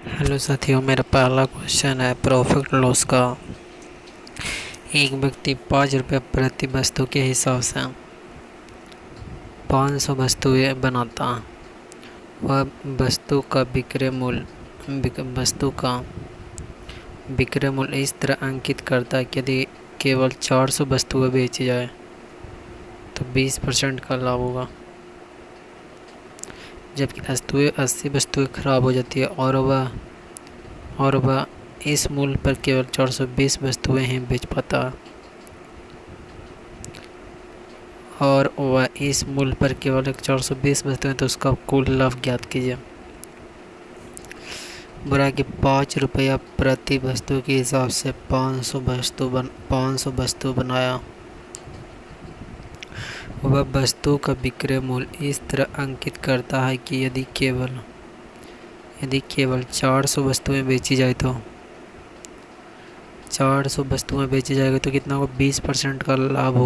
Hello साथियों, मेरा पहला क्वेश्चन है प्रॉफिट लॉस का। एक व्यक्ति 5 रुपये प्रति वस्तु के हिसाब से 500 वस्तुएं बनाता। वह वस्तु का विक्रय मूल्य इस तरह अंकित करता है कि यदि केवल 400 वस्तुएं बेची जाए तो 20% का लाभ होगा, जबकि 80 वस्तुएं खराब हो जाती है और वह इस मूल्य पर केवल 420 वस्तुएं ही बेच पाता है। और वह इस मूल्य पर केवल 420 वस्तुएं, तो उसका कुल लाभ ज्ञात कीजिए। बोला कि 5 रुपया प्रति वस्तु के हिसाब से 500 वस्तु बनाया। वह वस्तु का विक्रय मूल्य इस तरह अंकित करता है कि यदि केवल 400 वस्तुएं बेची जाए तो 400 वस्तुएं बेची जाएगी तो कितना होगा, 20% का लाभ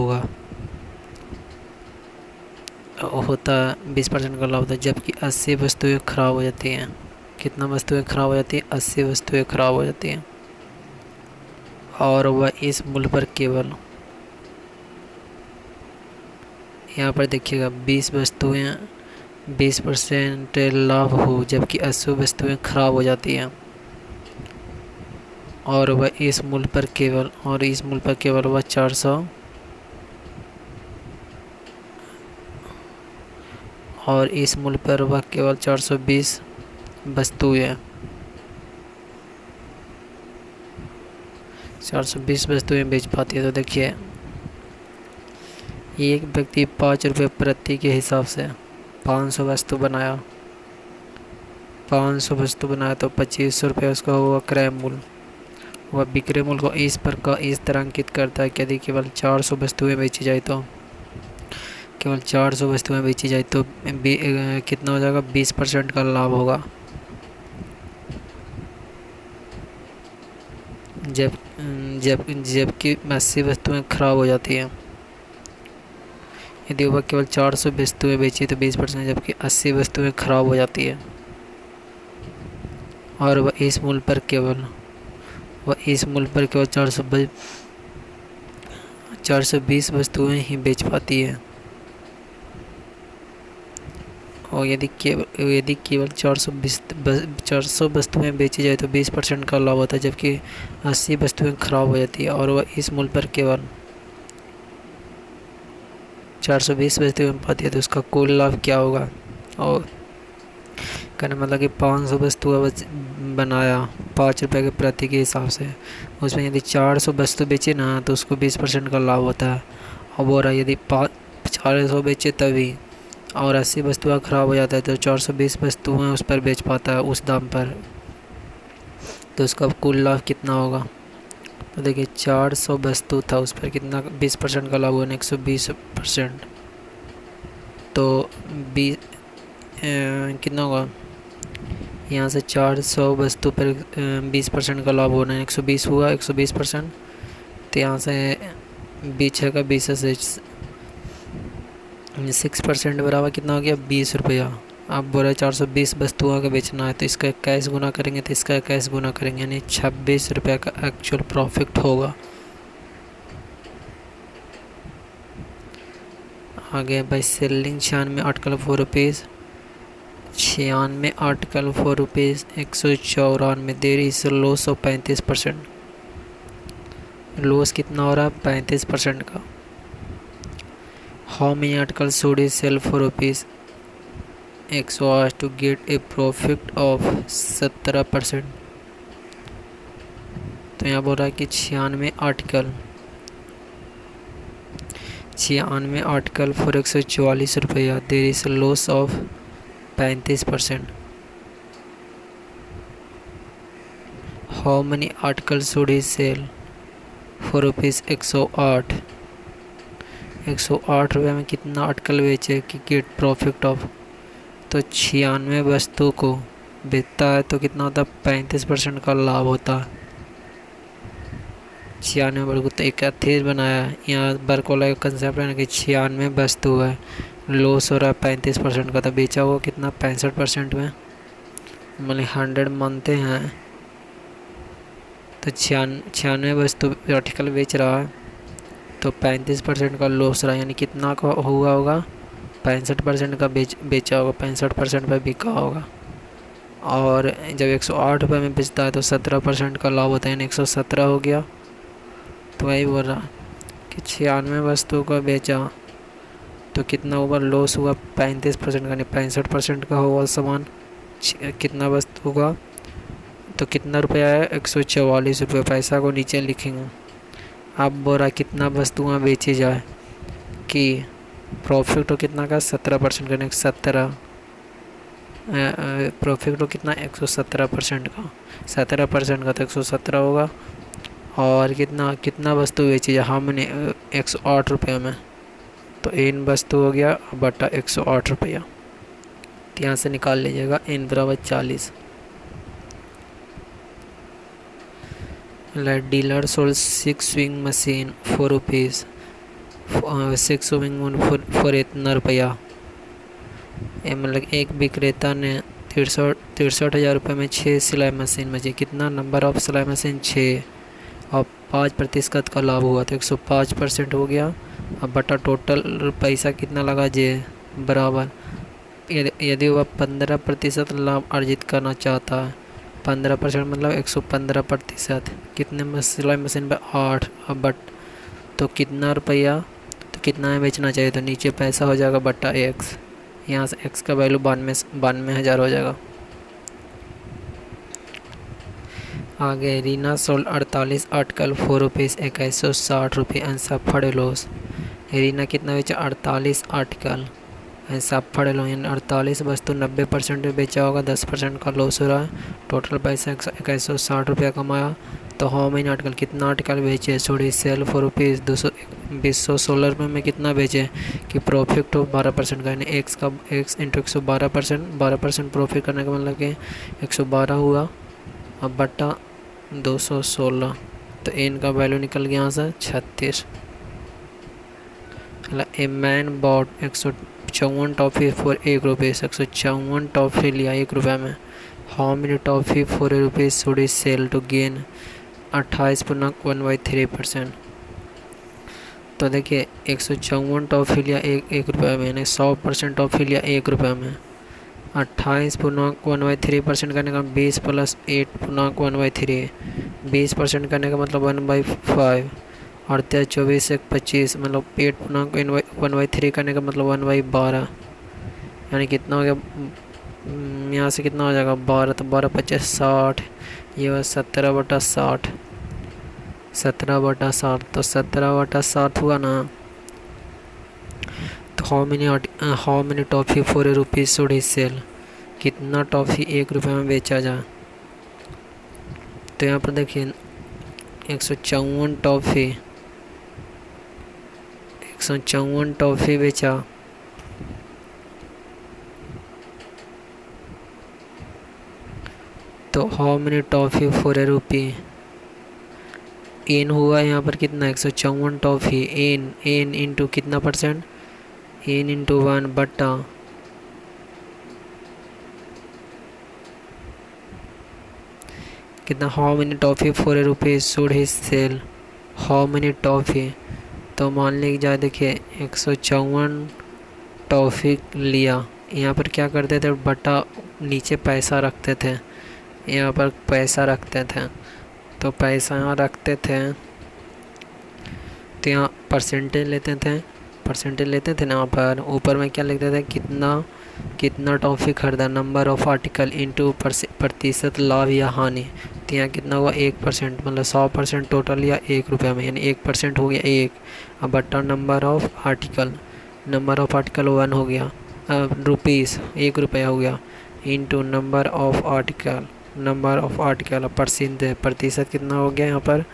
होता है। 20% का लाभ होता है, जबकि 80 वस्तुएं खराब हो जाती हैं। कितना वस्तुएं खराब हो जाती हैं? 80 वस्तुएं खराब हो जाती हैं। और वह इस मूल्य पर केवल, यहाँ पर देखिएगा 20% लाभ हो, जबकि 80 वस्तुएं खराब हो जाती हैं। और वह इस मूल्य पर केवल वह 400 और इस मूल्य पर वह केवल 420 वस्तुएं 420 वस्तुएं बेच पाती है। तो देखिए, एक व्यक्ति 5 रुपये प्रति के हिसाब से 500 वस्तु बनाया। 500 वस्तु बनाया तो 2500 रुपये उसका हुआ क्रय मूल्य। वह विक्रय मूल्य को इस तरह अंकित करता है कि यदि केवल 400 वस्तुएं बेची जाए तो कितना हो जाएगा, 20% का लाभ होगा। जबकि 80 वस्तुएं खराब हो जाती हैं। यदि वह केवल 400 वस्तुएं बेची तो 20%, जबकि 80 वस्तुएं खराब हो जाती है। और वह इस मूल्य पर केवल 420 वस्तुएं ही बेच पाती है। और यदि केवल 400 वस्तुएं बेची जाए तो 20% का लाभ होता है, जबकि 80 वस्तुएं खराब हो जाती है। और वह इस मूल्य पर केवल 420 वस्तुएं पाती है, तो उसका कुल लाभ क्या होगा। और कहने मतलब कि 500 वस्तुएं बनाया 5 रुपये के प्रति के हिसाब से, उसमें यदि 400 वस्तु बेचे ना तो उसको 20% का लाभ होता है। और बोल रहा है यदि 400 बेचे तभी और 80 वस्तुएं खराब हो जाता है तो 420 वस्तुएं उस पर बेच पाता है उस दाम पर, तो उसका कुल लाभ कितना होगा। तो देखिए, 400 वस्तु था, उस पर कितना 20% का लाभ हुआ, 120%। तो कितना होगा, यहाँ से 400 वस्तु पर 20% का लाभ होना है, 120 हुआ, 120%। तो यहाँ से 20 से 6% बराबर कितना हो गया, 20 रुपया। आप बोल रहे 420 वस्तुओं का बेचना है तो इसका 21 गुना करेंगे तो इसका 21 गुना करेंगे, यानी 26 रुपये का एक्चुअल प्रॉफिट होगा। आगे by selling 96 article 4 rupees, 96 article 4 rupees, 194 there is loss of 35%। Loss कितना हो रहा है, 35% का। How many article should is sell for rupees 108 to get a profit of 17%। तो यहाँ बोल रहा है कि 96 आर्टिकल फॉर 144 रुपया, there is loss of 35%। How many article should he sell for rupees 108। 108 रुपये में कितना आर्टिकल बेचे कि गेट प्रॉफिट ऑफ, तो 96 वस्तु को बेचता है तो कितना होता है, 35% का लाभ होता है। 96 वर्ग तो एक अथेर बनाया है, यहाँ वर्ग वाला कंसेप्ट है ना कि 96 वस्तु है, लॉस हो रहा है 35% का, तो बेचा हुआ कितना, 65% में मतलब 100 मानते हैं तो 96 वस्तु आर्टिकल बेच रहा है, तो 35% का लॉस रहा, यानी कितना का हुआ होगा, 65% का बेचा होगा, 65% पे बिका होगा। और जब 108 रुपये में बेचता है तो 17% का लाभ होता है, यानी 117 हो गया। तो वही बोल रहा कि 96 वस्तुओं का बेचा तो कितना हुआ, लॉस हुआ 35% का, नहीं 65% का हुआ सामान, कितना वस्तु का, तो कितना रुपया है, 144 रुपये। पैसा को नीचे लिखेंगे। अब बोल रहा कितना वस्तुएँ बेची जाए कि प्रॉफिट तो कितना का, 17% का, 17 प्रॉफिट तो कितना, 117% का, 17% का तो 117 होगा। और कितना वस्तु बेची जाए, हाँ मैंने 108 रुपये में, तो इन वस्तु हो गया बटा 108 रुपया। तो यहाँ से निकाल लीजिएगा n बराबर 40। Dealer sold 6 swing machine for rupees, 6 swing for इतना रुपया। मतलब एक विक्रेता ने 63,000 रुपये में 6 सिलाई मशीन बेची। कितना, नंबर ऑफ सिलाई मशीन 6, और 5% का लाभ हुआ तो 105% हो गया। अब बटा टोटल पैसा कितना लगा जे बराबर, यदि वह 15% लाभ अर्जित करना चाहता है, 15% मतलब 115%, कितने में सिलाई मशीन पे 8, अब बट तो कितना रुपया, तो कितना में बेचना चाहिए, तो नीचे पैसा हो जाएगा बटा x, यहाँ से x का वैल्यू 92,000 हो जाएगा। आगे Reena sold 48 article for rupees 2160 रुपये एंड सफर्ड लॉस। रीना कितना बेचा, 48 आर्टिकल एंड सफर्ड लॉस, यानी 48 वस्तु 90% में बेचा होगा, 10% का लॉस हो रहा है। टोटल पैसा 2160 रुपया कमाया। तो हाउ मेनी आर्टिकल, कितना आर्टिकल बेचे, सॉरी सेल फॉर रुपीज़ 216 रुपये में कितना बेचे, कि प्रॉफिट तो 12% का, यानी x इंटू 112%, 12% प्रॉफिट करने का मतलब कि 112 हुआ, अब बटा 216, तो n का वैल्यू निकल गया यहाँ से 36। A man bought 154 toffee for 1 रुपये, 154 टॉफ़ी लिया 1 रुपये में। How many toffee for rupees should he sell to gain 28.1/3%। तो देखिए 154 टॉफ़ी लिया एक रुपये में, यानी 100% टॉफ़ी लिया 1 रुपये में। 28.1/3% करने का 20 + 8.1/3, 20% करने का मतलब 1/5, और 24 1 25 मतलब 8.1/3 करने का मतलब 1/12, यानी कितना हो गया, यहाँ से कितना हो जाएगा 12, तो 12 25 60, ये हुआ 17/60, 17/60, तो 17/60 हुआ ना। तो how many toffee for rupees should he sell, कितना टॉफ़ी 1 रुपये में बेचा जाए। तो यहाँ पर देखिए 154 टॉफ़ी बेचा, तो how many toffee for rupee, n हुआ यहाँ पर कितना 154 टॉफ़ी, एन इंटू कितना परसेंट, एन इंटू 1 बटा कितना, how many toffee for rupees should he sell, how many toffee, तो मान ली जाए देखिए 154 टॉफ़ी लिया, यहाँ पर क्या करते थे बटा नीचे पैसा रखते थे, यहाँ पर पैसा रखते थे, तो पैसा यहाँ रखते थे, तो यहाँ परसेंटेज लेते थे ना, यहाँ पर ऊपर में क्या लिखते थे, कितना टॉफ़ी खरीदा, नंबर ऑफ आर्टिकल इंटू प्रतिशत लाभ या हानि। तो यहाँ कितना हुआ 1%, मतलब 100% टोटल या 1 रुपये में, यानी 1% हो गया 1, अब बट्टा नंबर ऑफ आर्टिकल 1 हो गया, रुपीज़ 1 रुपया हो गया, इंटू नंबर ऑफ आर्टिकल प्रतिशत कितना हो गया यहाँ पर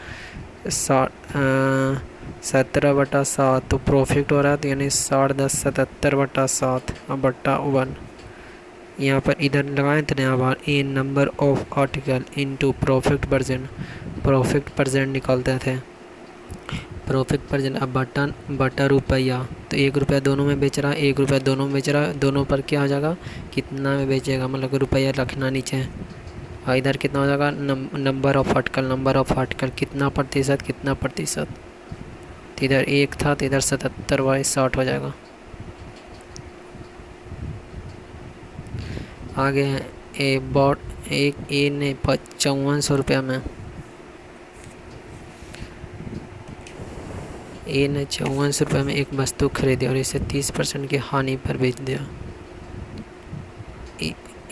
17/7, तो प्रॉफिट हो रहा है, तो यानी 60 10 77/7 बट्टा 1। यहाँ पर इधर लगाए थे यहाँ पर in number of article into profit percent निकालते थे, प्रॉफिट पर अब बटन बटा रुपया, तो 1 रुपया दोनों में बेच रहा है, 1 रुपया दोनों में बेच रहा है, दोनों पर क्या हो जाएगा, कितना में बेचेगा, मतलब रुपया रखना नीचे। और इधर कितना हो जाएगा, नंबर ऑफ आर्टिकल कितना प्रतिशत, तो इधर 1 था तो इधर 77/60 हो जाएगा। आगे है ए ने 5400 रुपया में, ए ने 5400 रुपये में एक वस्तु खरीदी और इसे 30% की हानि पर बेच दिया।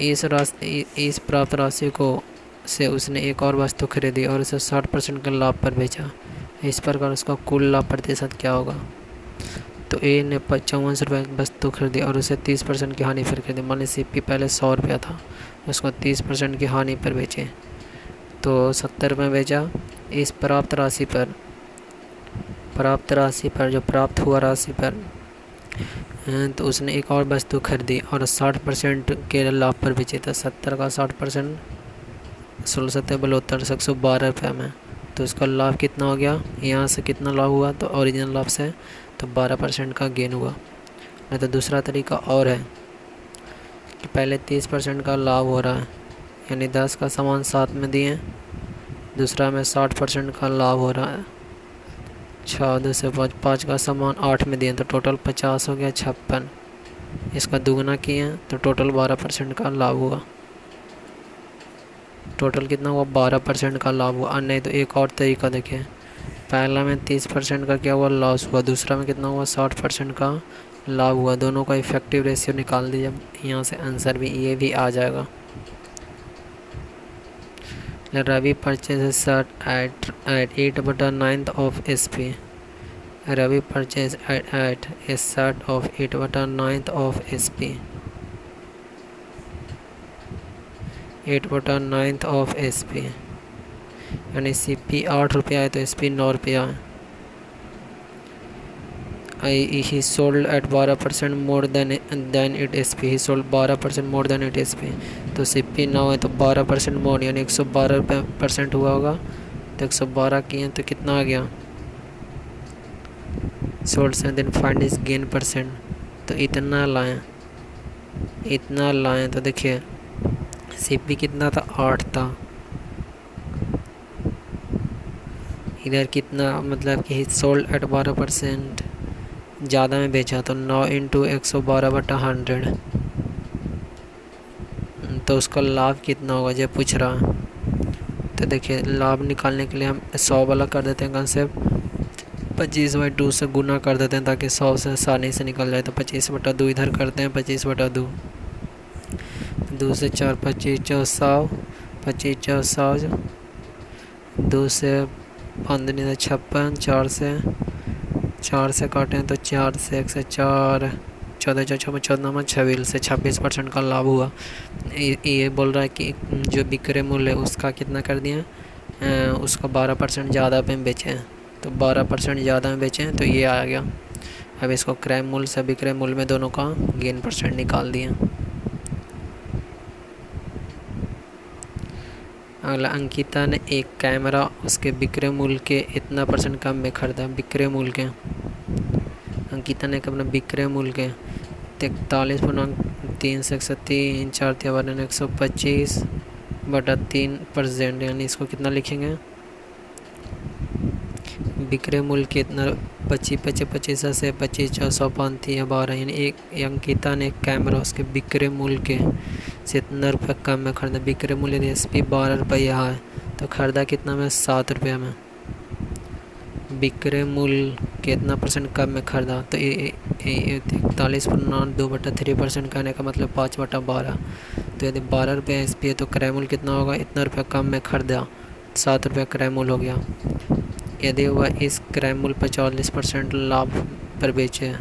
इस प्राप्त राशि को से उसने एक और वस्तु खरीदी और उसे 60% के लाभ पर बेचा। इस प्रकार उसका कुल लाभ प्रतिशत क्या होगा। तो ए ने 5400 रुपये की वस्तु खरीदी और उसे 30% की हानि पर खरीदी। मान ली सीपी पहले 100 रुपया था, उसको 30% की हानि पर बेचे तो 70 रुपये बेचा। इस प्राप्त राशि पर जो प्राप्त हुआ राशि पर तो उसने एक और वस्तु खरीदी और 60% के लाभ पर बेची। तो 70 का 60%, 16 112 रुपये में, तो उसका लाभ कितना हो गया। यहाँ से कितना लाभ हुआ, तो ओरिजिनल लाभ से तो 12% का गेन हुआ। नहीं तो दूसरा तरीका और है कि पहले 30% का लाभ हो रहा है, यानी 10 का सामान 7 में दिए, दूसरा में 60% का लाभ हो रहा है, 6 2 से 5 का सामान 8 में दिए, तो टोटल 50 हो गया 56। इसका दुगना किए तो टोटल 12% का लाभ हुआ। टोटल कितना हुआ, 12% का लाभ हुआ। और नहीं तो एक और तरीका देखिए, पहला में 30% का क्या हुआ, लॉस हुआ, दूसरा में कितना हुआ, 60% का लाभ हुआ। दोनों का इफेक्टिव रेशियो निकाल दीजिए, यहाँ से आंसर भी ये भी आ जाएगा। Ravi purchase shirt at 8/9 of SP। Ravi purchase at a shirt of 8/9 of SP। 8/9 of SP, यानी CP 8 रुपया है तो SP 9 रुपया है। He sold at 12% more than it SP। He sold 12% more than it SP। तो CP 9 है तो 12% मोर, यानी 112% हुआ होगा। तो 112 किए तो कितना आ गया, सोल्ड से then find is gain percent. तो इतना लाएँ तो देखिए CP कितना था, 8 था, इधर कितना, मतलब कि ही सोल्ड एट 12% ज़्यादा में बेचा, तो 9 × 112/100, तो उसका लाभ कितना होगा जब पूछ रहा है। तो देखिए लाभ निकालने के लिए हम 100 वाला कर देते हैं कंसेप्ट, 25/2 से गुना कर देते हैं ताकि 100 से आसानी से निकल जाए। तो 25/2 इधर करते हैं, 25/2, 2 से 4 25 4 100, 25 4 100, 2 से 15 56, 4 से काटें तो 4 से 1 से 4, 14 4 14 26 से 26% का लाभ हुआ। ये बोल रहा है कि जो विक्रय मूल्य है उसका कितना कर दिए, उसका 12% ज़्यादा पे बेचे हैं, तो 12% ज़्यादा में बेचे हैं तो ये आ गया। अब इसको क्रय मूल्य से विक्रय मूल्य में दोनों का गेन परसेंट निकाल दिए। अगला, अंकिता ने एक कैमरा उसके विक्रय मूल्य के इतना % कम में खरीदा। विक्रय मूल्य के अंकिता ने अपना विक्रय मूल्य के 43.3 से 103 4 125/3%, यानी इसको कितना लिखेंगे, विक्रय मूल्य कितना 25 से 25 405 या 12, यानी एक अंकिता ने एक कैमरा उसके विक्रय मूल्य के से इतना रुपये कम में खरीदा। विक्रय मूल्य SP 12 रुपया है तो खरीदा कितना में, 7 रुपये में। विक्रय मूल्य कितना % कम में खरीदा, तो 41.2/3% कहने का मतलब 5/12। तो यदि 12 रुपये SP है तो क्रय मूल्य कितना होगा, इतना रुपया कम में खरीदा, 7 रुपये क्रय मूल्य हो गया। यदि वह इस क्रय मूल्य पर 40% लाभ पर बेचे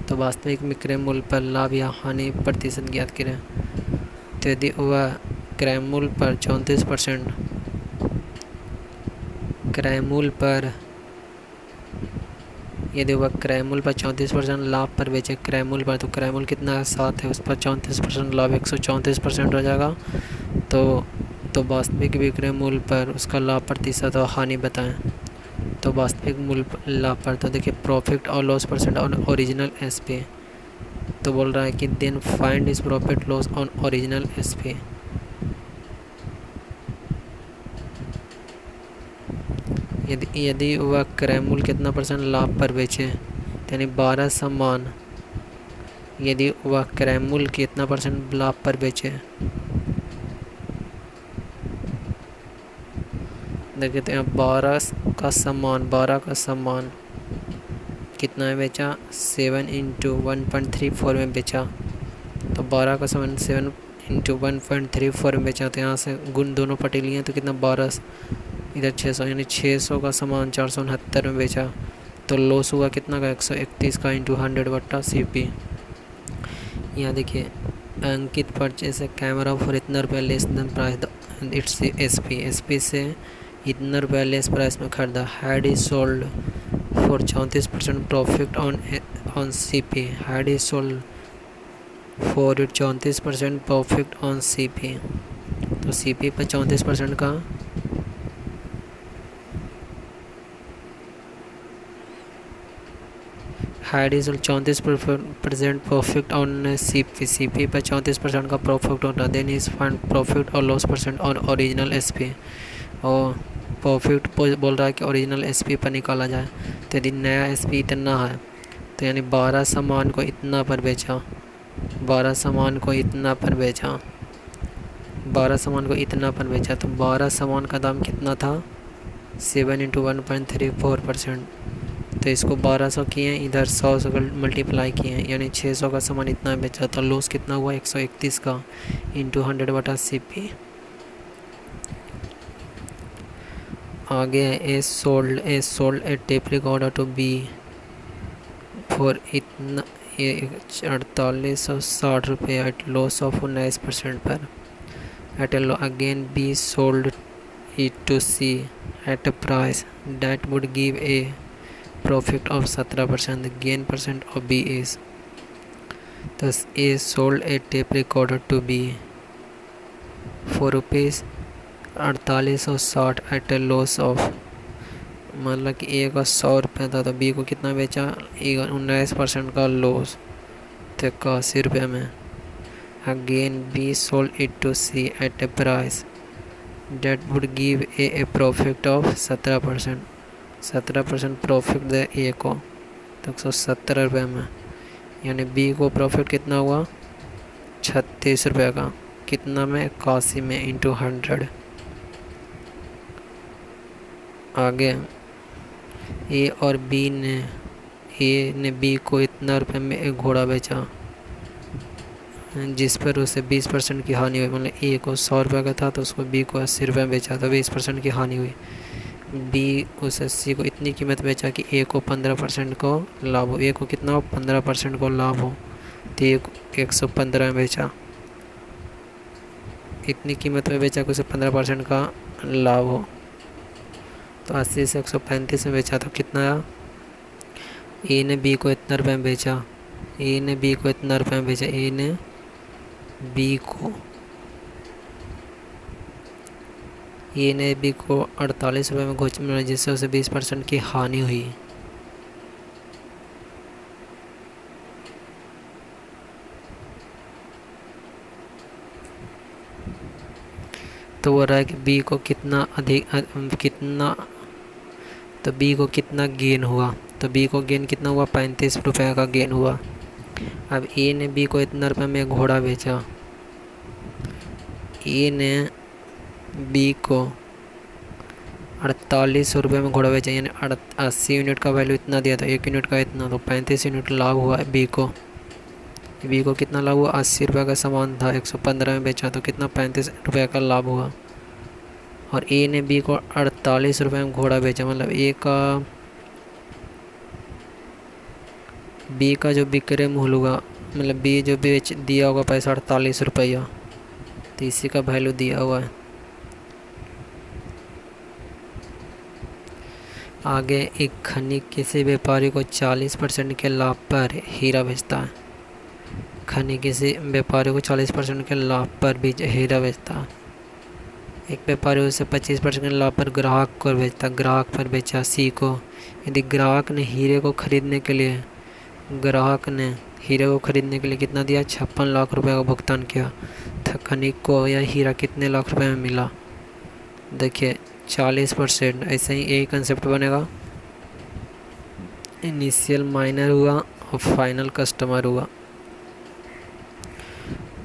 तो वास्तविक विक्रय मूल्य पर लाभ या हानि प्रतिशत ज्ञात करें। तो यदि वह क्रय मूल्य पर 34% लाभ पर बेचे क्रय मूल्य पर, तो क्रय मूल्य कितना है, 7 है, उस पर 34% लाभ 134% हो जाएगा। तो वास्तविक विक्रय मूल्य पर उसका लाभ प्रतिशत और हानि बताएं। तो वास्तविक मूल्य लाभ पर, तो देखिए प्रॉफिट और loss percent on original SP, तो बोल रहा है कि then find is profit loss on original SP. यदि वह क्रय मूल्य कितना परसेंट लाभ पर बेचे, यानी 12 समान, यदि वह क्रय मूल्य कितना परसेंट लाभ पर बेचे, देखिए तो यहाँ 12 का समान कितना में बेचा, 7 इंटू 1.34 में बेचा, तो 12 का समान 7 इंटू 1.34 में बेचा, तो यहाँ से गुण दोनों पटे लिए तो कितना 12, इधर 600, यानी 600 का सामान 469 में बेचा, तो लॉस हुआ कितना का 131 का इंटू 100 बट्टा CP। यहाँ देखिए अंकित परचेस ए कैमरा फॉर इतना रुपया less than price, it's SP से इतना रुपया लेस प्राइस में खरीदा, had is sold for 34% profit on CP, had is sold for 34% profit on CP, तो CP पर 34% का had is 34% profit on CP पर 34% का प्रॉफिट होता, देन इज फंड प्रॉफिट और loss percent on original SP, और प्रॉफिट बोल रहा है कि ओरिजिनल SP पर निकाला जाए, तो यदि नया SP इतना है तो यानी 12 सामान को इतना पर बेचा, 12 सामान को इतना पर बेचा, 12 सामान को इतना पर बेचा, तो 12 सामान का दाम कितना था, 7 इंटू 1.34%, तो इसको 1200 किए, इधर 100 से मल्टीप्लाई किए, यानी 600 का सामान इतना बेचा, तो लॉस कितना हुआ 131 का इंटू 100 बटा CP। आगे है A sold a tape recorder to B for इतना 4860 रुपये एट लॉस ऑफ 19% पर, at again B sold it to C at a price that would give a profit of 17%, the gain percent of B is, thus A sold a tape recorder to B for rupees 4860 at a loss of, मतलब कि A का 100 रुपये था तो B को कितना बेचा, 19% का लॉस, तो 81 रुपये में। Again B sold it to C at a price that would give a profit of 17% profit they A को, तो 170 रुपये में, यानी B को प्रॉफिट कितना हुआ 36 रुपये का, कितना में 81 में इंटू 100। आगे A और B ने A ने B को इतना रुपये में एक घोड़ा बेचा जिस पर उसे 20% की हानि हुई, मतलब A को 100 रुपये का था तो उसको B को 80 रुपये में बेचा तो 20% की हानि हुई। B उस 80 को इतनी कीमत बेचा कि A को 15% को लाभ हो, A को कितना हो 15% को लाभ हो, तो A को 115 में बेचा, इतनी कीमत में बेचा कि उसे 15% का लाभ हो, तो 80 से 135 में बेचा तो कितना आया, A ने B को इतना रुपये में बेचा, A ने B को इतना रुपये में बेचा, A ने B को 48 रुपये में मिला जिससे उसे 20% की हानि हुई। तो वो रहा है कि B को कितना तो B को कितना गेन हुआ, तो B को गेन कितना हुआ 35 रुपये का गेन हुआ। अब A ने B को इतना रुपये में घोड़ा बेचा, A ने B को 48 रुपये में घोड़ा बेचा, यानी 80 यूनिट का वैल्यू इतना दिया था, 1 यूनिट का इतना, तो 35 यूनिट लाभ हुआ B को कितना लाभ हुआ, 80 रुपये का सामान था 115 में बेचा तो कितना 35 रुपये का लाभ हुआ। और A ने B को 48 रुपये में घोड़ा बेचा, मतलब B का जो विक्रय मूल्य होगा, मतलब B जो बेच दिया होगा पैसा 48 रुपया, तो इसी का वैल्यू दिया हुआ है। आगे एक खनिक किसी व्यापारी को 40% के लाभ पर हीरा बेचता है, खनिक किसी व्यापारी को 40% के लाभ पर भी हीरा बेचता है। एक व्यापारी उसे 25% के लाभ पर ग्राहक को बेचता, ग्राहक पर बेचा सी को। यदि ग्राहक ने हीरे को खरीदने के लिए कितना दिया, 56 लाख रुपए का भुगतान किया, तो खनिक को यह हीरा कितने लाख रुपए में मिला। देखिए 40%। ऐसे ही यही कंसेप्ट बनेगा, इनिशियल माइनर हुआ और फाइनल कस्टमर हुआ।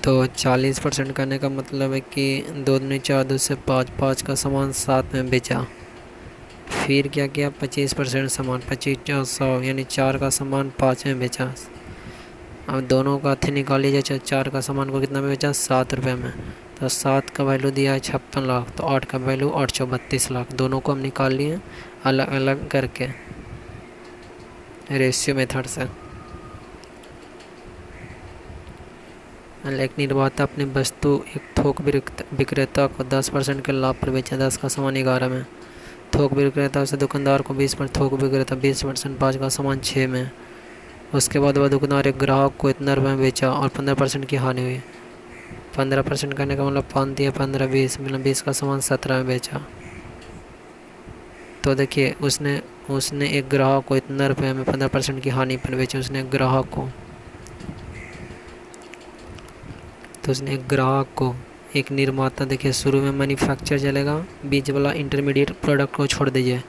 तो 40% करने का मतलब है कि 2 दूनी 4, 2 से 5, 5 का सामान 7 में बेचा। फिर क्या किया, 25% सामान, 25 4 100, यानी 4 का सामान 5 में बेचा। अब दोनों का अर्थ निकाल लीजिए, 4 का सामान को कितना में बेचा, 7 रुपये में। तो 7 का वैल्यू दिया है 56 लाख, तो 8 का वैल्यू 832 लाख। दोनों को हम निकाल लिए अलग अलग करके रेशियो मेथड से। एक निर्माता अपनी वस्तु एक थोक विक्रेता को 10% के लाभ पर बेचा, 10 का सामान 11 में। थोक विक्रेता से दुकानदार को 20%, थोक विक्रेता 20%, 5 का सामान 6 में। उसके बाद वह दुकानदार एक ग्राहक को इतना रुपये में बेचा और 15% की हानि हुई। 15% करने का मतलब 5 दिया, 15 20, मतलब 20 का सामान 17 में बेचा। तो देखिए उसने एक ग्राहक को इतना रुपये में 15% की हानि पर बेचा। उसने एक ग्राहक को एक निर्माता, देखिए शुरू में मैन्युफैक्चर चलेगा, बीच वाला इंटरमीडिएट प्रोडक्ट को छोड़ दीजिए।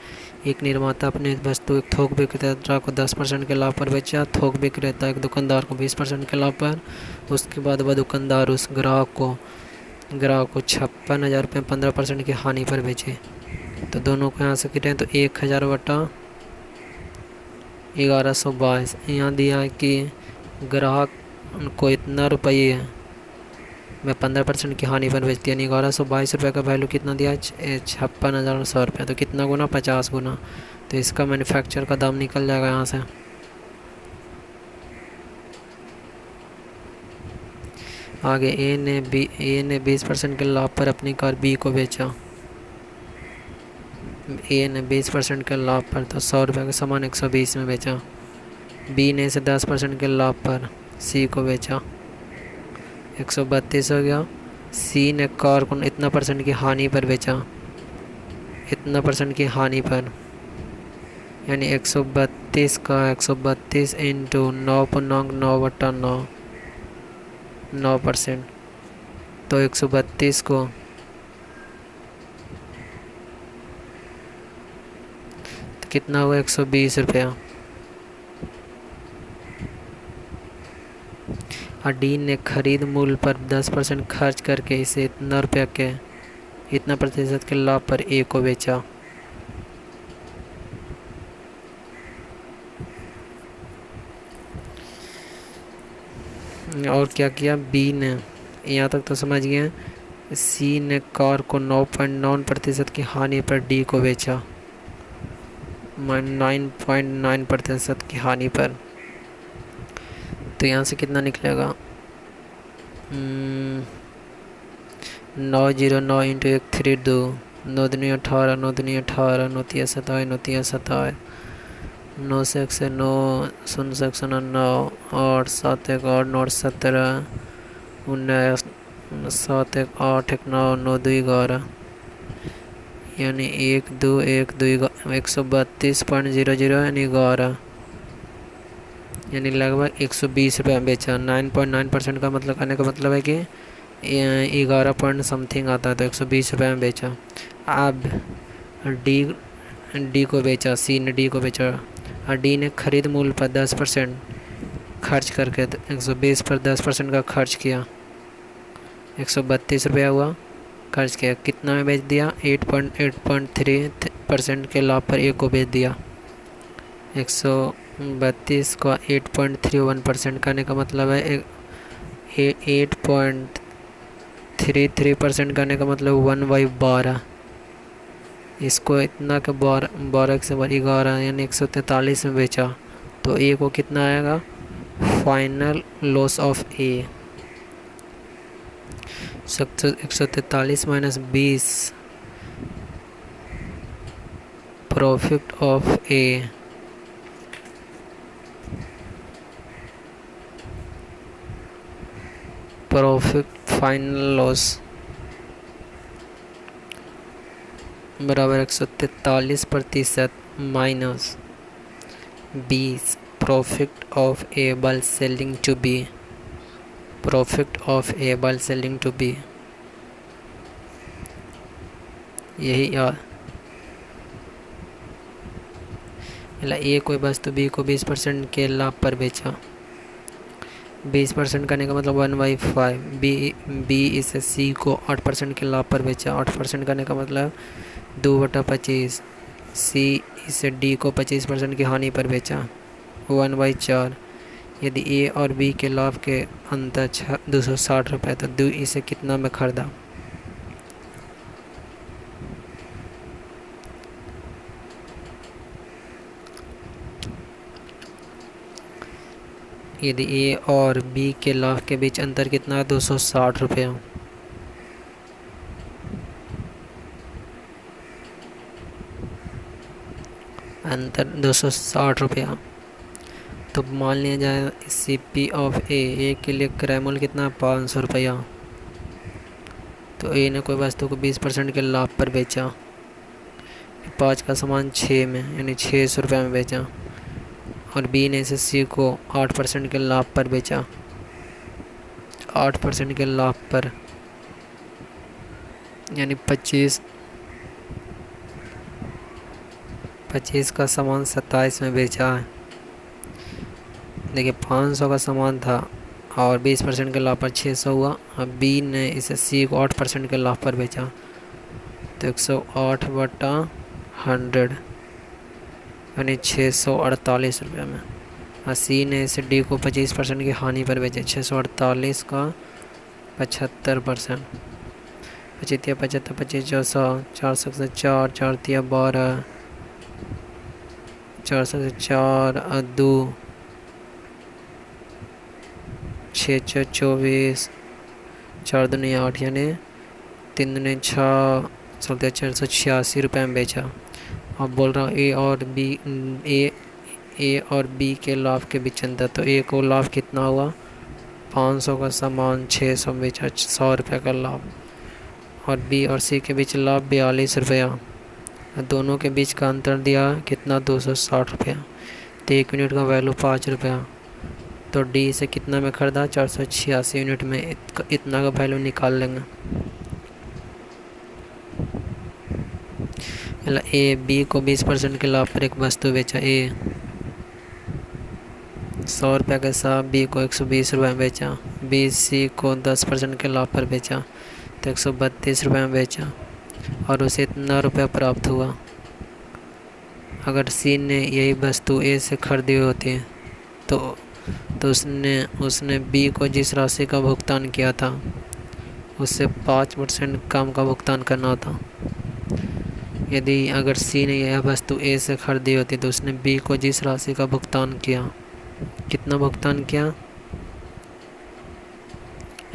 एक निर्माता अपनी वस्तु एक थोक विक्रेता को 10% के लाभ पर बेचा, थोक विक्रेता एक दुकानदार को 20% के लाभ पर। उसके बाद वह दुकानदार उस ग्राहक को 56,000 रुपये 15% की हानि पर बेचे। तो दोनों को यहाँ से कितने, तो 1000 बटा 1122। यहाँ दिया है कि ग्राहक को इतना रुपये मैं 15% की हानि पर बेचती, यानी 1122 रुपये का वैल्यू कितना दिया, 56,100 रुपये। तो कितना गुना, 50 गुना। तो इसका मैन्युफैक्चर का दाम निकल जाएगा यहाँ से। आगे ए ने 20% के लाभ पर अपनी कार बी को बेचा। ए ने 20% के लाभ पर, तो 100 रुपये का सामान 120 में बेचा। बी ने इसे 10% के लाभ पर सी को बेचा, 132 हो गया। सी ने कार को इतना परसेंट की हानि पर बेचा, इतना परसेंट की हानि पर, यानी 132 का 132 इंटू 9.9/9 9%। तो 132 को तो कितना हुआ, 120 रुपया। और डी ने खरीद मूल्य पर 10% खर्च करके इसे इतना प्रतिशत के लाभ पर ए को बेचा। और क्या किया, बी ने, यहाँ तक तो समझ गए। सी ने कार को 9.9% की हानि पर डी को बेचा, 9.9% की हानि पर। तो यहाँ से कितना निकलेगा, 909 इंटू 1 3 2, 9 दूनी 18, 9 दूनी 18, 9 तिया 27, 9 तिया 27, 9 से 1 से 9, 0 से 1 से 9, 8 7 1 8, 9 17, 19 7 1 8 1 9, 9 2 11, यानी 1 2 1 2 132.00 यानी 11, यानी लगभग 120 रुपये बेचा। 9.9% का मतलब करने का मतलब है कि 11 पॉइंट समथिंग आता है, तो 120 रुपये में बेचा। अब डी को बेचा, सी ने डी को बेचा, और डी ने खरीद मूल्य पर 10% खर्च करके 120 पर 10% का खर्च किया, 132 रुपया हुआ, खर्च किया। कितना में बेच दिया, 8.3% के लाभ पर ए को बेच दिया। 132 का 8.31% करने का मतलब है 8.33% करने का मतलब 1/12। इसको इतना के 12 से 11 यानी 143 में बेचा। तो ए को कितना आएगा, final loss of A 143 minus 20 profit of A, profit final loss बराबर 143% minus 20 profit of able selling to B, profit of able selling to B, यही यार ए कोई वस्तु बी को 20% के लाभ पर बेचा। 20% करने का मतलब 1/5। बी इसे सी को 8% के लाभ पर बेचा। 8% करने का मतलब 2/25। सी इसे डी को 25% की हानि पर बेचा। 1/4। यदि ए और बी के लाभ के अंतर 260 रुपये तो डी इसे कितना में खरीदा। यदि ए और बी के लाभ के बीच अंतर कितना है, 260 रुपये। अंतर 260 रुपया। तो मान लिया जाए CP ऑफ ए के लिए क्रय मूल्य कितना है, 500 रुपया। तो ए ने कोई वस्तु को 20% के लाभ पर बेचा। 5 का सामान 6 में यानी 600 रुपये में बेचा। और बी ने इसे सी को 8% के लाभ पर बेचा। 8% के लाभ पर यानी 25 का सामान 27 में बेचा है। देखिए 500 का सामान था और 20% के लाभ पर 600 हुआ। अब बी ने इसे सी को 8% के लाभ पर बेचा तो 108/100 यानी 648 रुपये में। और सी ने इसे डी को 25% की हानि पर बेचा। 648 का 75%। 25 75 25 400 400 से 4 4 12 400 से 4 2 6 6 24 4 दूनी 8 यानी 3 दूनी 6 चलते 486 रुपये में बेचा। अब बोल रहा हूँ ए और बी के लाभ के बीच अंतर। तो ए को लाभ कितना हुआ, 500 का सामान 600 में बेचा, 100 रुपये का लाभ। और बी और सी के बीच लाभ 42 रुपया। दोनों के बीच का अंतर दिया कितना, 260 रुपया। तो 1 यूनिट का वैल्यू 5 रुपया। तो डी से कितना में खरीदा, 486 यूनिट में। इतना का वैल्यू निकाल लेंगे। ए बी को 20% के लाभ पर एक वस्तु बेचा। ए 100 रुपये के साथ बी को 120 रुपये में बेचा। बी सी को 10% के लाभ पर बेचा तो 132 रुपये में बेचा और उसे इतना रुपया प्राप्त हुआ। अगर सी ने यही वस्तु ए से खरीदी होती तो उसने बी को जिस राशि का भुगतान किया था उससे 5% कम का भुगतान करना होता। यदि अगर सी ने यह वस्तु ए से खरीदी होती तो उसने बी को जिस राशि का भुगतान किया, कितना भुगतान किया,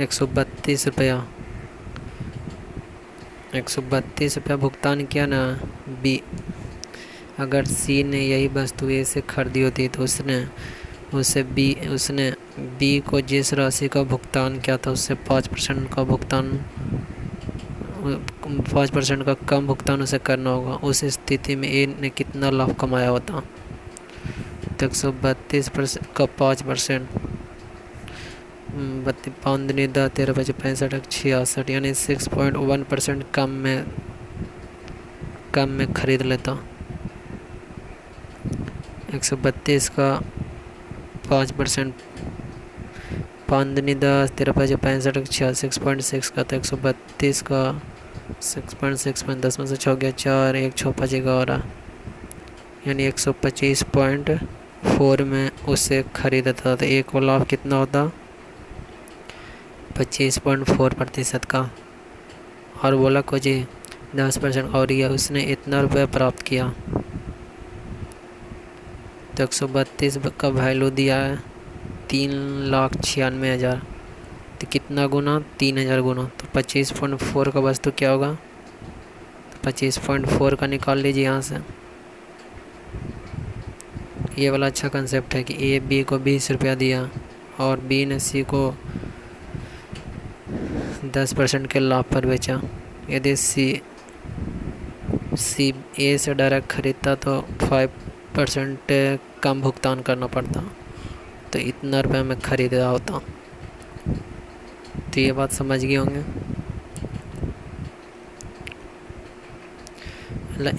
132 रुपया। 132 रुपया भुगतान किया ना बी। अगर सी ने यही वस्तु ए से खरीदी होती तो उसने बी को जिस राशि का भुगतान किया था उससे 5% का कम भुगतान उसे करना होगा। उस स्थिति में ए ने कितना लाभ कमाया होता, तो 132% का 5%, 5 13 5 65 66 यानी 6.1% कम में खरीद लेता। 132 का 5%, 5 13 5 65 66.6 का, तो 132 का 6.6 10 में से 6 गया 4 1 6 5 11 यानी 125.4 में उसे खरीदा था। तो एक को लाभ कितना होता, 25.4% का। और बोला को जी 10% और यह उसने इतना रुपया प्राप्त किया। तो 132 का वैल्यू दिया है 3,96,000। तो कितना गुना, 3,000 गुना। तो 25.4 का वस्तु क्या होगा, 25.4 का निकाल लीजिए यहाँ से। ये वाला अच्छा कंसेप्ट है कि ए बी को 20 रुपया दिया और बी ने सी को 10% के लाभ पर बेचा। यदि सी सी ए से डायरेक्ट ख़रीदता तो 5% कम भुगतान करना पड़ता, तो इतना रुपये में ख़रीद रहा होता। तो ये बात समझ गए होंगे।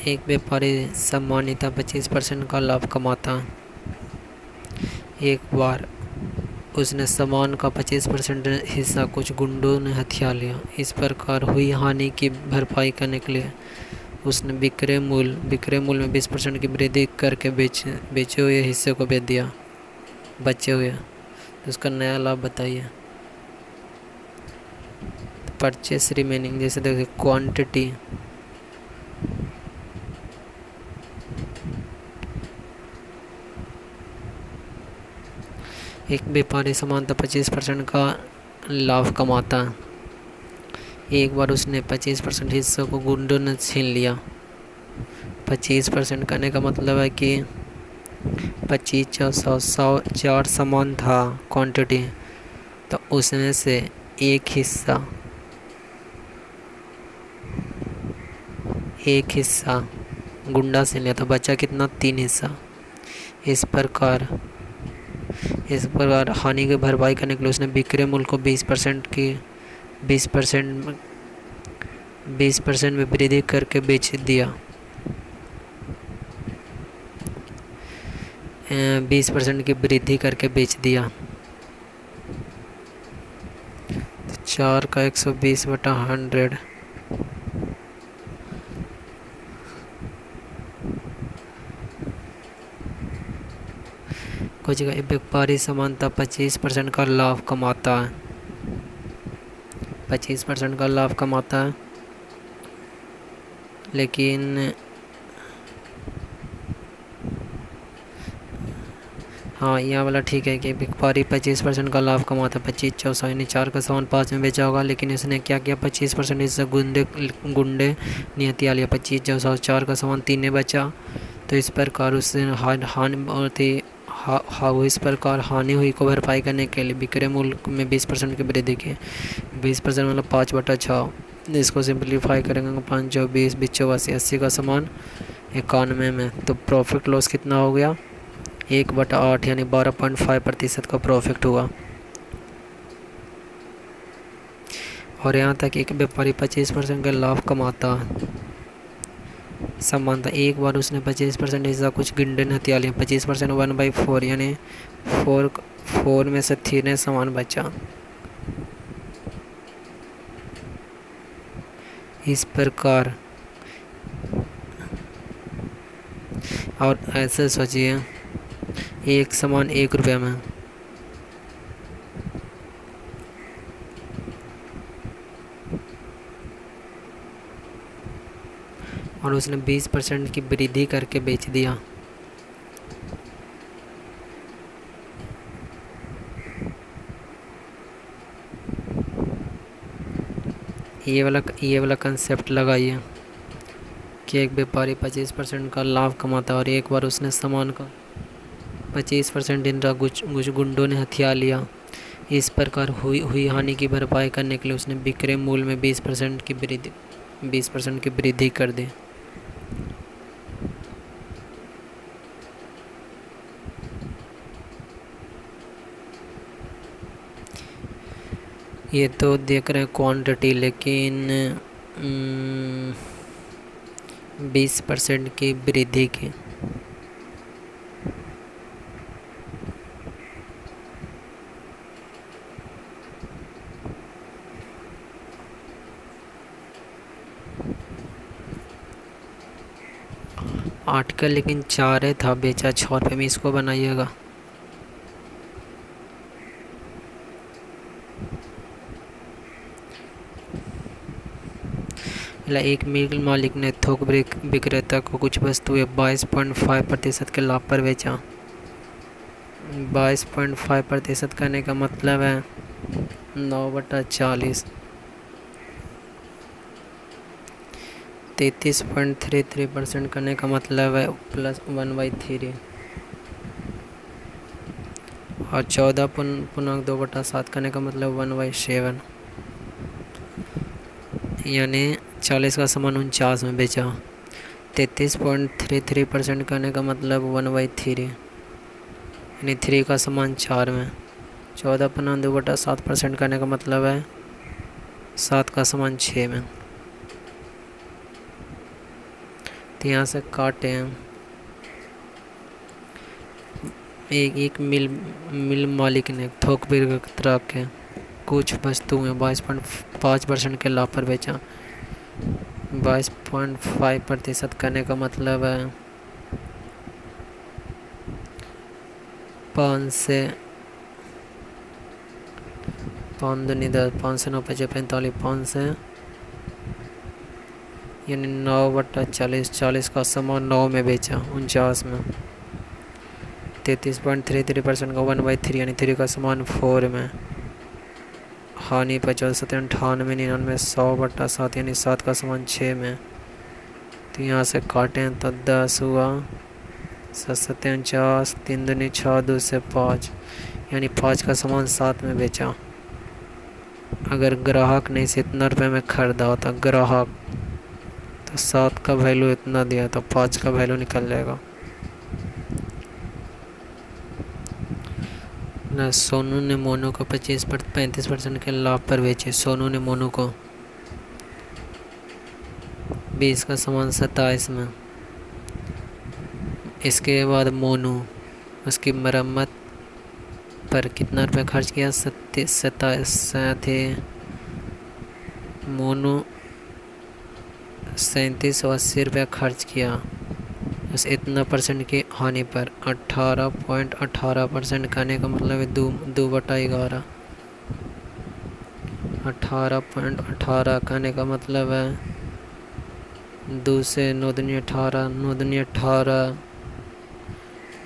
एक व्यापारी सामान्यतः 25% का लाभ कमाता। एक बार उसने सामान का 25% हिस्सा कुछ गुंडों ने हथिया लिया। इस प्रकार हुई हानि की भरपाई करने के लिए उसने विक्रय मूल्य में 20% की वृद्धि करके बेचे हुए हिस्से को बेच दिया, बचे हुए। तो उसका नया लाभ बताइए। परचेस रिमेनिंग, जैसे देखिए क्वांटिटी, एक व्यापारी सामान्यतः 25% का लाभ कमाता है। एक बार उसने 25% हिस्सों को गुंडों ने छीन लिया। 25% करने का मतलब है कि 25 सामान था क्वांटिटी, तो उसमें से एक हिस्सा गुंडा छीन लिया, तो बचा कितना? 3 हिस्सा। इस प्रकार हानि की भरपाई करने के लिए उसने विक्रय मूल्य को 20% में वृद्धि करके बेच दिया। 20% की वृद्धि करके बेच दिया। तो 4 का 120/100, कुछ व्यापारी सामान्यतः 25% का लाभ कमाता है। 25% का लाभ कमाता है, लेकिन हाँ, यहाँ वाला ठीक है कि व्यापारी 25% का लाभ कमाता है। 25 चौसा यानी 4 का सामान 5 में बेचा होगा, लेकिन उसने क्या किया? 25% इससे गुंडे ने हथिया लिया। 25 चौसा 4 का सामान 3 में बचा, तो इस प्रकार उससे इस प्रकार हानि हुई को भरपाई करने के लिए विक्रय मूल्य में 20% की वृद्धि की। 20% मतलब 5/6। इसको सिंप्लीफाई करेंगे, 5 चौ 20, 20 चौ 80, 80 का सामान 91 में, तो प्रॉफिट लॉस कितना हो गया? 1/8 यानी 12.5% का प्रॉफिट हुआ। और यहाँ तक एक व्यापारी 25% का लाभ कमाता समान था। एक बार उसने 25% हिस्सा कुछ गुंडे ने हथिया लिया। 25% 1/4 यानी 4 में से 3 सामान बचा। इस प्रकार, और ऐसे सोचिए, एक सामान 1 रुपये में, और उसने 20% की वृद्धि करके बेच दिया। ये वाला कंसेप्ट लगाइए कि एक व्यापारी 25% का लाभ कमाता है और एक बार उसने सामान का 25% इनका कुछ गुंडों ने हथिया लिया। इस प्रकार हुई हानि की भरपाई करने के लिए उसने विक्रय मूल्य में 20% की वृद्धि कर दी। ये तो देख रहे हैं क्वांटिटी, लेकिन 20% की वृद्धि की। आर्टिकल लेकिन 4 था, बेचा 6 रुपये में। इसको बनाइएगा। एक मिल मालिक ने थोक विक्रेता को कुछ वस्तुएं 22.5% के लाभ पर बेचा। 22.5% करने का मतलब है 9/40, 33.33% करने का मतलब है +1/3, और 14.2/7 करने का मतलब 1/7, यानी 40 का सामान 49 में बेचा। 33.33% करने का मतलब 1/3, यानी 3 का समान 4 में। 14/2/7% करने का मतलब है 7 का समान 6 में। तो यहाँ से काटे हैं। एक मिल मालिक ने थोक विक्रेता के कुछ वस्तुएं 22.5% के लाभ पर बेचा। 22.5% करने का मतलब है 5 से 5 दूनी 10, 5 से 9 5 45, 5 से यानी 9/40, 40 का सामान 9 में बेचा, 49 में। 33.33% का 1/3 यानी 3 का सामान 4 में। हानि 50, 98, 99, 100/7 यानी 7 का सामान 6 में। तो यहाँ से काटें तो 10 हुआ, 7 49, 3 दूनी 6, 2 से 5 यानी 5 का सामान 7 में बेचा। अगर ग्राहक ने इसे इतना रुपये में ख़रीदा होता, ग्राहक, तो 7 का वैल्यू इतना दिया तो 5 का वैल्यू निकल जाएगा ना। सोनू ने मोनू को 35% के लाभ पर बेचे। सोनू ने मोनू को 20 का सामान 27 में। इसके बाद मोनू उसकी मरम्मत पर कितना रुपये खर्च किया? 27 थे। मोनू 3780 खर्च किया बस इतना परसेंट की हानि पर। 18.18% करने का मतलब है 2/11। 18.18 करने का मतलब है 2 से 9 दूनी 18, 9 दूनी 18,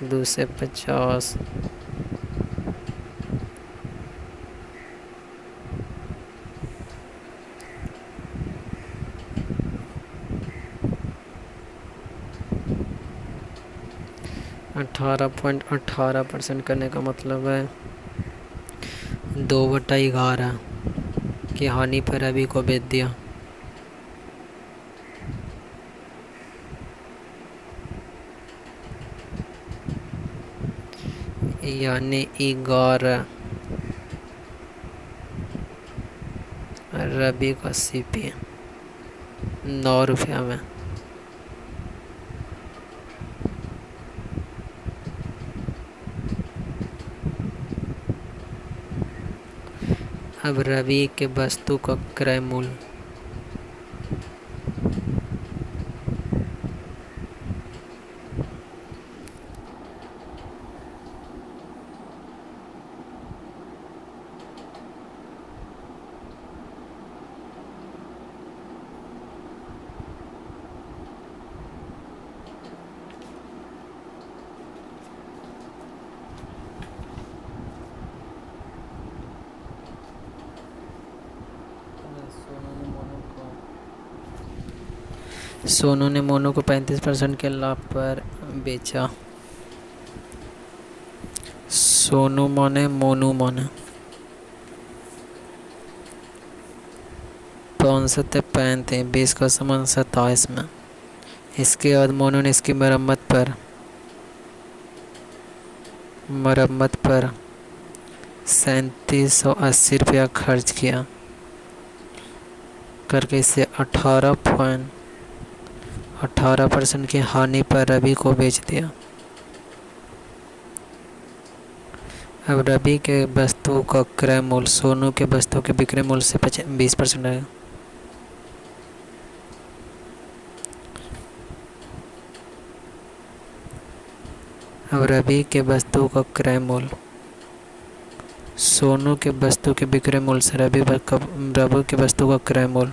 2 से 50, 18.18% करने का मतलब है 2/11 की हानि पर रवि को बेच दिया। यानी 11 रवि का सीपी 9 रुपया में। अब रवि के वस्तु का क्रय मूल्य। सोनू ने मोनू को 35% के लाभ पर बेचा। सोनू माने मोनू माने 535, 20 का सामान 27 में। इसके बाद मोनू ने इसकी मरम्मत पर 3780 खर्च किया करके इसे 18% की हानि पर रवि को बेच दिया। अब रवि के वस्तु का क्रय मूल्य सोनू के वस्तु के विक्रय मूल्य से 20% है। अब रवि के वस्तु का क्रय मूल्य सोनू के वस्तु के विक्रय मूल्य से रवि के वस्तु का क्रय मूल्य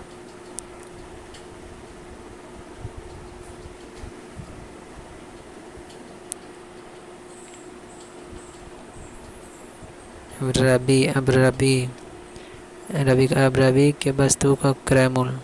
रवि के वस्तु का क्रय मूल्य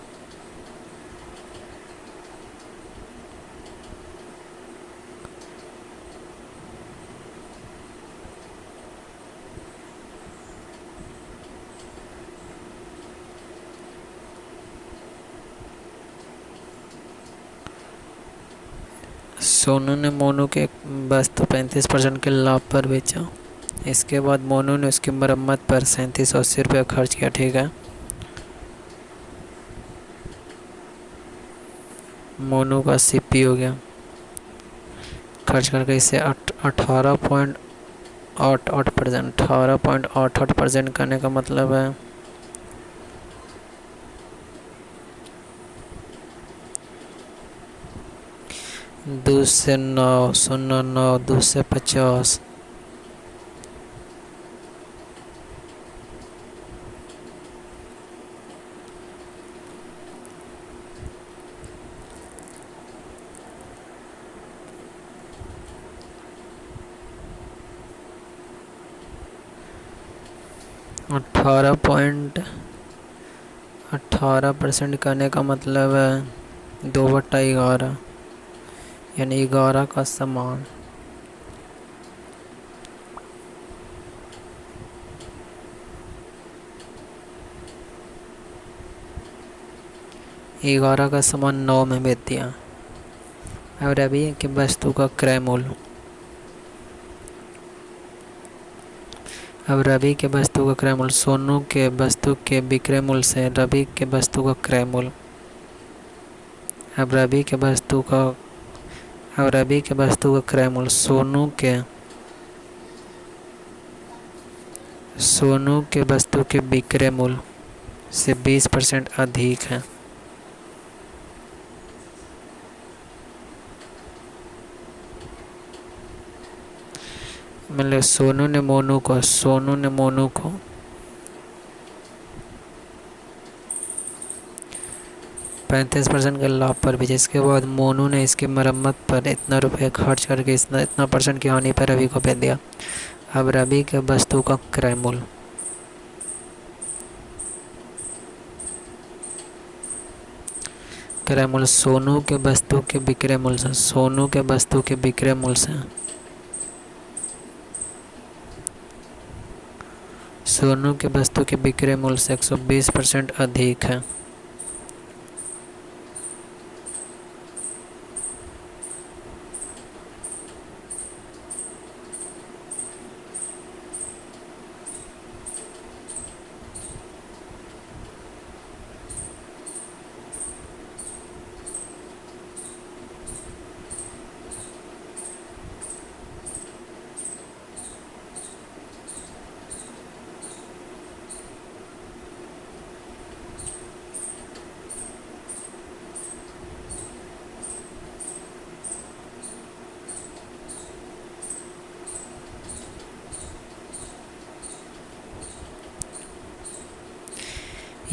सोनू ने मोनू के वस्तु 35% के लाभ पर बेचा। इसके बाद मोनू ने उसकी मरम्मत पर 3780 रुपये खर्च किया। ठीक है, मोनू का 80p हो गया। खर्च करके इसे 18.88% करने का मतलब है 2 से 9, 09, 2 से 50, 18% करने का मतलब है 2/11, यानी 11 का समान। ग्यारह का समान 9 में बेच दिया। अब रवि की वस्तु का क्रय मूल्य। अब रवि के वस्तु का क्रय मूल्य सोनू के वस्तु के विक्रय मूल्य से रवि के वस्तु का क्रय मूल्य। अब रवि के वस्तु का क्रय मूल्य सोनू के वस्तु के विक्रय मूल्य से 20% अधिक है। मतलब सोनू ने मोनू को 35% के लाभ पर भी, जिसके बाद मोनू ने इसकी मरम्मत पर इतना रुपये खर्च करके इतना परसेंट की हानि पर रवि को बेच दिया। अब रवि के वस्तु का क्रय मूल्य। क्रय मूल्य सोनू के वस्तु के विक्रय मूल्य से सोनू के वस्तु के विक्रय मूल्य से 120% अधिक है।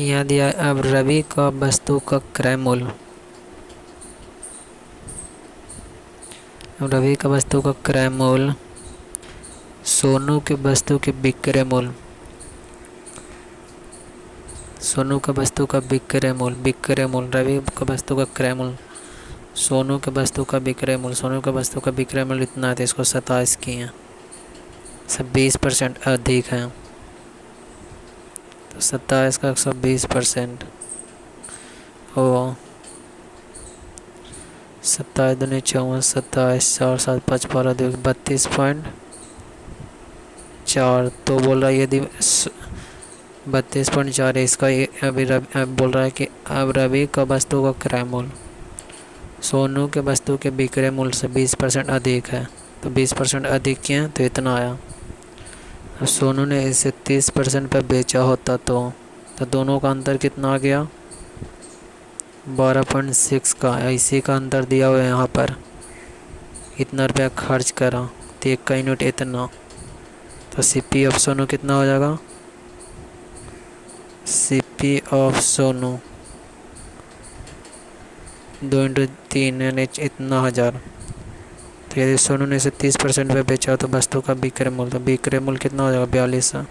यहाँ दिया। अब रवि का वस्तु का क्रय मूल्य। अब रवि का वस्तु का क्रय मूल्य सोनू के वस्तु के विक्रय मूल्य। सोनू का वस्तु का विक्रय मूल्य रवि का वस्तु का क्रय मूल्य सोनू के वस्तु का विक्रय मूल्य। सोनू का वस्तु का विक्रय मूल्य इतना है, इसको 27 किए, सब 20% अधिक है। तो 27 का 120% हो 27 दूनी 54, 27 4 7 5 12 2 32.4। तो बोल रहा है यदि 32.4 है इसका। अभी बोल रहा है कि अब रवि का वस्तु का क्रय मूल्य सोनू के वस्तु के विक्रय मूल्य से 20% अधिक है। तो 20% अधिक किया तो इतना आया। अब सोनू ने इसे 30% पर बेचा होता तो दोनों का अंतर कितना आ गया 12.6 का। इसी का अंतर दिया हुआ है यहाँ पर। इतना रुपया खर्च करा तो एक का यूनिट इतना। तो सीपी ऑफ सोनू कितना हो जाएगा सीपी ऑफ सोनू 2 × 3 यानी इतना 1000। तो यदि सोनू ने इसे 30% पे बेचा तो वस्तु का विक्रय मूल्य कितना हो जाएगा 4200।